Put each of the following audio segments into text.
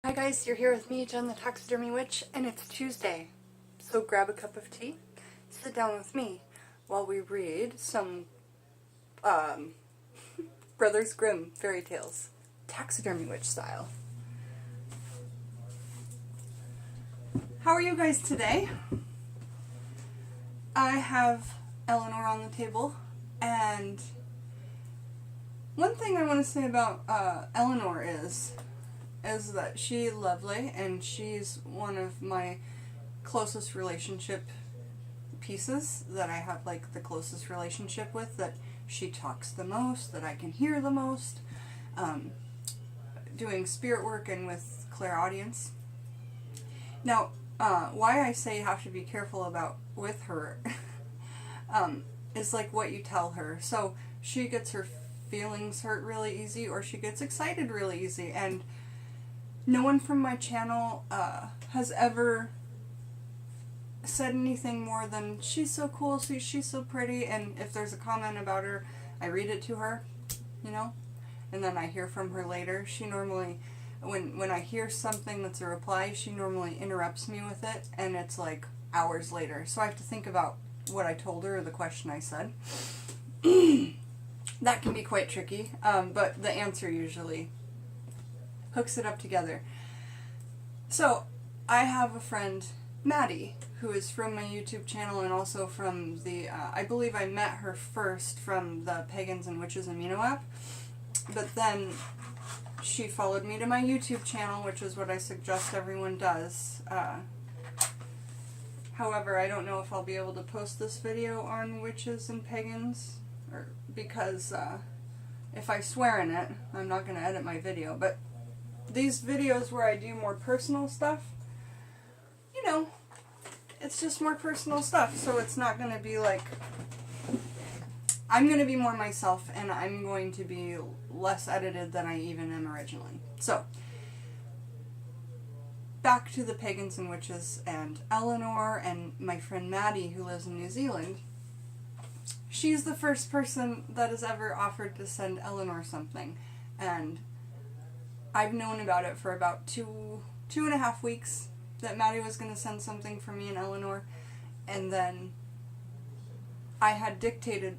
Hi guys, you're here with me, Jen the Taxidermy Witch, and it's Tuesday. So grab a cup of tea, sit down with me while we read some Brothers Grimm fairy tales, Taxidermy Witch style. How are you guys today? I have Eleanor on the table, and one thing I want to say about Eleanor is that she's lovely, and she's one of my closest relationship pieces that I have, like, the closest relationship with, that she talks the most, that I can hear the most, doing spirit work and with clairaudience. Now, why I say you have to be careful about with her is like what you tell her. So she gets her feelings hurt really easy, or she gets excited really easy, and no one from my channel has ever said anything more than, she's so cool, she's so pretty, and if there's a comment about her, I read it to her, you know, and then I hear from her later. She normally, when I hear something that's a reply, she normally interrupts me with it, and it's like hours later, so I have to think about what I told her or the question I said. That can be quite tricky, but the answer usually hooks it up together. So I have a friend, Maddie, who is from my YouTube channel and also from the, I believe I met her first from the Pagans and Witches Amino app, but then she followed me to my YouTube channel, which is what I suggest everyone does. However, I don't know if I'll be able to post this video on witches and pagans, or because if I swear in it, I'm not going to edit my video, but these videos where I do more personal stuff, you know, it's just more personal stuff, so it's not going to be like, I'm going to be more myself, and I'm going to be less edited than I even am originally. So, back to the Pagans and Witches and Eleanor and my friend Maddie, who lives in New Zealand. She's the first person that has ever offered to send Eleanor something, and I've known about it for about two and a half weeks, that Maddie was going to send something for me and Eleanor, and then I had dictated,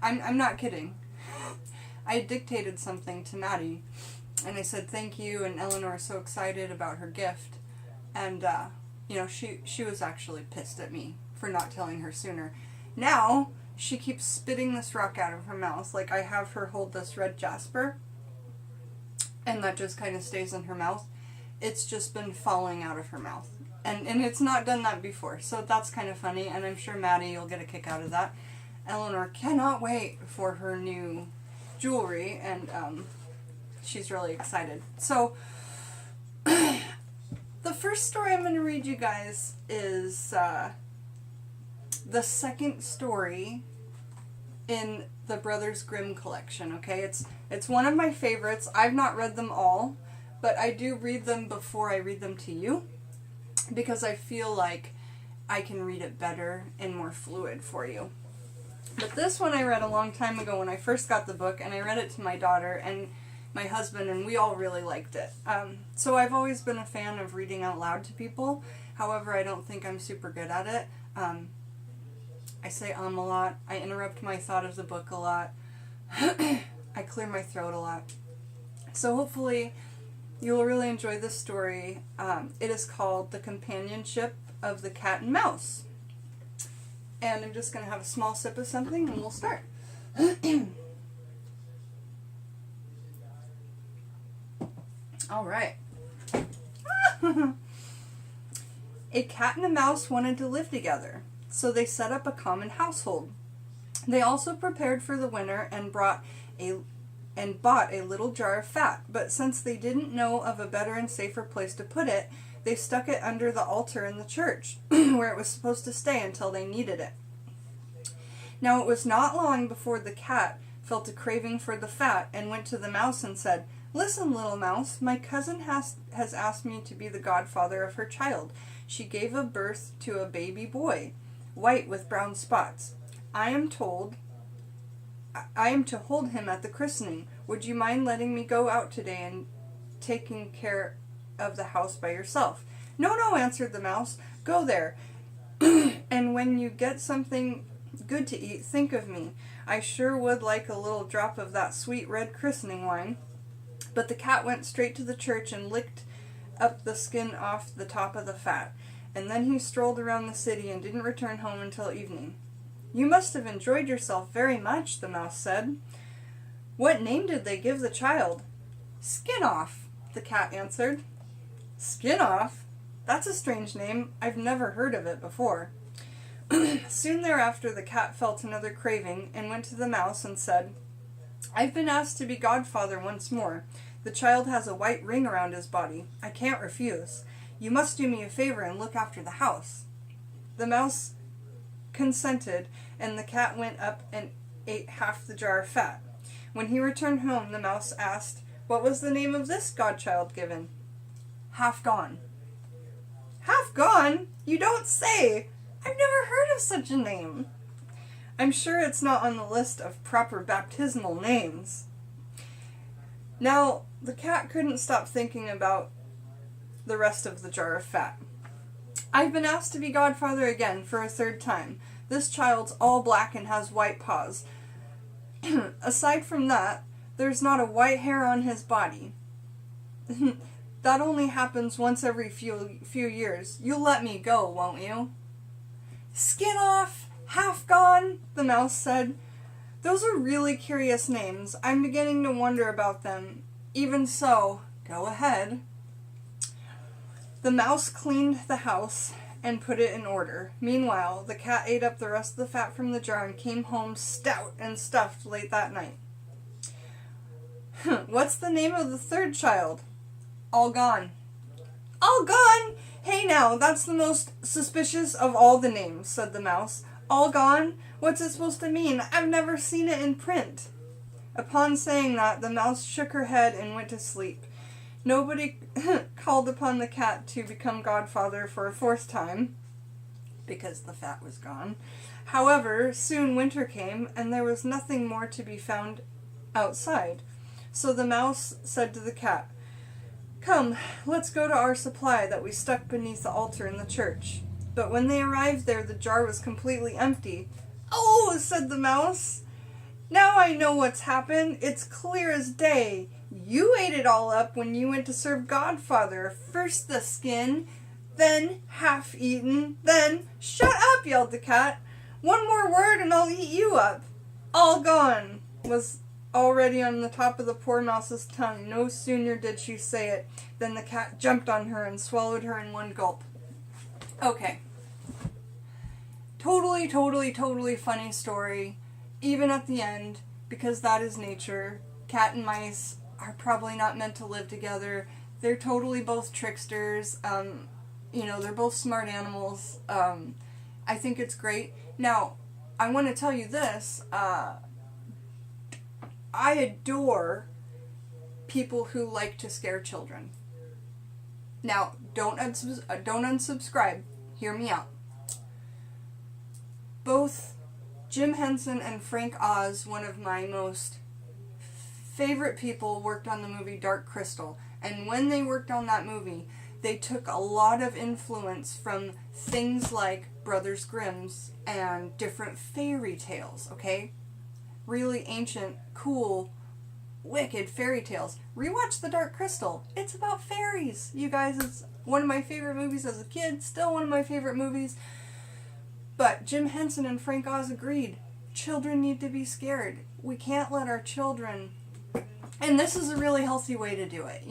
I'm not kidding, I dictated something to Maddie, and I said thank you, and Eleanor is so excited about her gift, and you know, she was actually pissed at me for not telling her sooner. Now she keeps spitting this rock out of her mouth. Like, I have her hold this red jasper, and that just kind of stays in her mouth. It's just been falling out of her mouth. And it's not done that before, so that's kind of funny, and I'm sure Maddie will get a kick out of that. Eleanor cannot wait for her new jewelry, and she's really excited. So, the first story I'm going to read you guys is the second story in the Brothers Grimm collection, okay? It's one of my favorites. I've not read them all, but I do read them before I read them to you, because I feel like I can read it better and more fluid for you. But this one I read a long time ago when I first got the book, and I read it to my daughter and my husband, and we all really liked it. So I've always been a fan of reading out loud to people. However, I don't think I'm super good at it. I say a lot. I interrupt my thought of the book a lot. I clear my throat a lot. So hopefully you will really enjoy this story. It is called The Companionship of the Cat and Mouse. And I'm just going to have a small sip of something and we'll start. Alright. A cat and a mouse wanted to live together, so they set up a common household. They also prepared for the winter and bought a little jar of fat, but since they didn't know of a better and safer place to put it, they stuck it under the altar in the church, where it was supposed to stay until they needed it. Now it was not long before the cat felt a craving for the fat and went to the mouse and said, "Listen, little mouse, my cousin has asked me to be the godfather of her child. She gave birth to a baby boy, white with brown spots. I am to hold him at the christening. Would you mind letting me go out today and taking care of the house by yourself. No, no, answered the mouse. Go there. And when you get something good to eat, think of me. I sure would like a little drop of that sweet red christening wine. But the cat went straight to the church and licked up the skin off the top of the fat. And then he strolled around the city and didn't return home until evening. You must have enjoyed yourself very much, the mouse said. What name did they give the child? Skin Off, the cat answered. Skin Off? That's a strange name. I've never heard of it before. Soon thereafter the cat felt another craving and went to the mouse and said, I've been asked to be godfather once more. The child has a white ring around his body. I can't refuse. You must do me a favor and look after the house. The mouse consented, and the cat went up and ate half the jar of fat. When he returned home, the mouse asked, What was the name of this godchild given? Half Gone. Half Gone? You don't say! I've never heard of such a name. I'm sure it's not on the list of proper baptismal names. Now, the cat couldn't stop thinking about the rest of the jar of fat. I've been asked to be godfather again for a third time. This child's all black and has white paws. Aside from that, there's not a white hair on his body. That only happens once every few years. You'll let me go, won't you? Skin Off, Half Gone, the mouse said. Those are really curious names. I'm beginning to wonder about them. Even so, go ahead. The mouse cleaned the house and put it in order. Meanwhile, the cat ate up the rest of the fat from the jar and came home stout and stuffed late that night. What's the name of the third child? All Gone. All Gone? Hey now, that's the most suspicious of all the names, said the mouse. All Gone? What's it supposed to mean? I've never seen it in print. Upon saying that, the mouse shook her head and went to sleep. Nobody called upon the cat to become godfather for a fourth time, because the fat was gone. However, soon winter came, and there was nothing more to be found outside. So the mouse said to the cat, Come, let's go to our supply that we stuck beneath the altar in the church. But when they arrived there, the jar was completely empty. Oh, said the mouse. Now I know what's happened. It's clear as day. You ate it all up when you went to serve Godfather. First the skin, then half eaten, then... Shut up, yelled the cat. One more word and I'll eat you up. All gone was already on the top of the poor mouse's tongue. No sooner did she say it than the cat jumped on her and swallowed her in one gulp. Okay. Totally funny story. Even at the end, because that is nature. Cat and mice are probably not meant to live together. They're totally both tricksters. They're both smart animals. I think it's great. Now, I want to tell you this. I adore people who like to scare children. Now, don't unsubscribe. Hear me out. Both Jim Henson and Frank Oz, one of my most favorite people, worked on the movie Dark Crystal. And when they worked on that movie, they took a lot of influence from things like Brothers Grimm's and different fairy tales, okay? Really ancient, cool, wicked fairy tales. Rewatch The Dark Crystal. It's about fairies. You guys, it's one of my favorite movies as a kid. Still one of my favorite movies. But Jim Henson and Frank Oz agreed. Children need to be scared. We can't let our children... And this is a really healthy way to do it,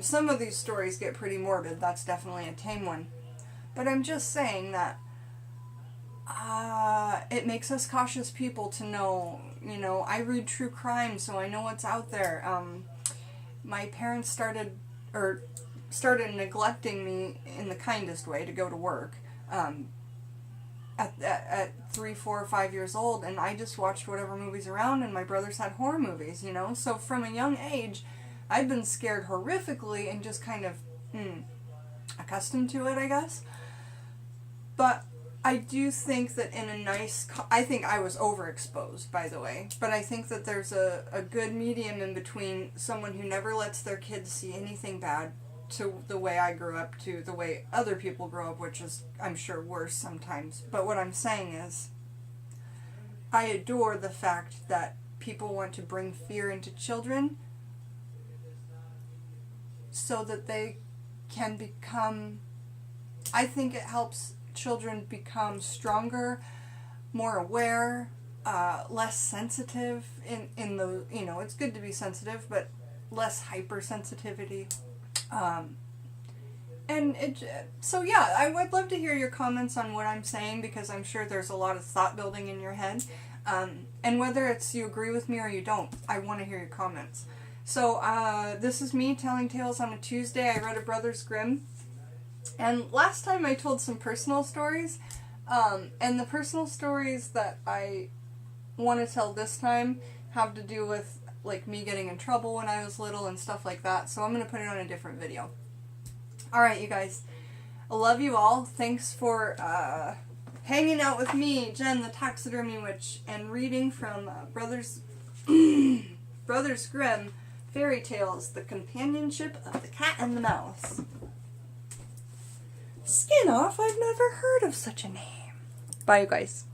some of these stories get pretty morbid. That's definitely a tame one. But I'm just saying that it makes us cautious people to know, I read true crime, so I know what's out there. My parents started neglecting me in the kindest way to go to work at 3, 4, 5 years old, and I just watched whatever movies around, and my brothers had horror movies, So from a young age, I've been scared horrifically and just kind of accustomed to it, I guess. But I do think that I think I was overexposed, by the way, but I think that there's a good medium in between someone who never lets their kids see anything bad to the way I grew up, to the way other people grow up, which is, I'm sure, worse sometimes. But what I'm saying is, I adore the fact that people want to bring fear into children so that they can become, I think it helps children become stronger, more aware, less sensitive in the, you know, it's good to be sensitive, but less hypersensitivity. And so yeah, I would love to hear your comments on what I'm saying, because I'm sure there's a lot of thought building in your head. And whether it's you agree with me or you don't, I want to hear your comments. So this is me telling tales on a Tuesday. I read a Brothers Grimm. And last time I told some personal stories. And the personal stories that I want to tell this time have to do with like me getting in trouble when I was little and stuff like that. So I'm going to put it on a different video. Alright, you guys. I love you all. Thanks for hanging out with me, Jen the Taxidermy Witch, and reading from Brothers Grimm fairy tales, The Companionship of the Cat and the Mouse. Skin off, I've never heard of such a name. Bye, you guys.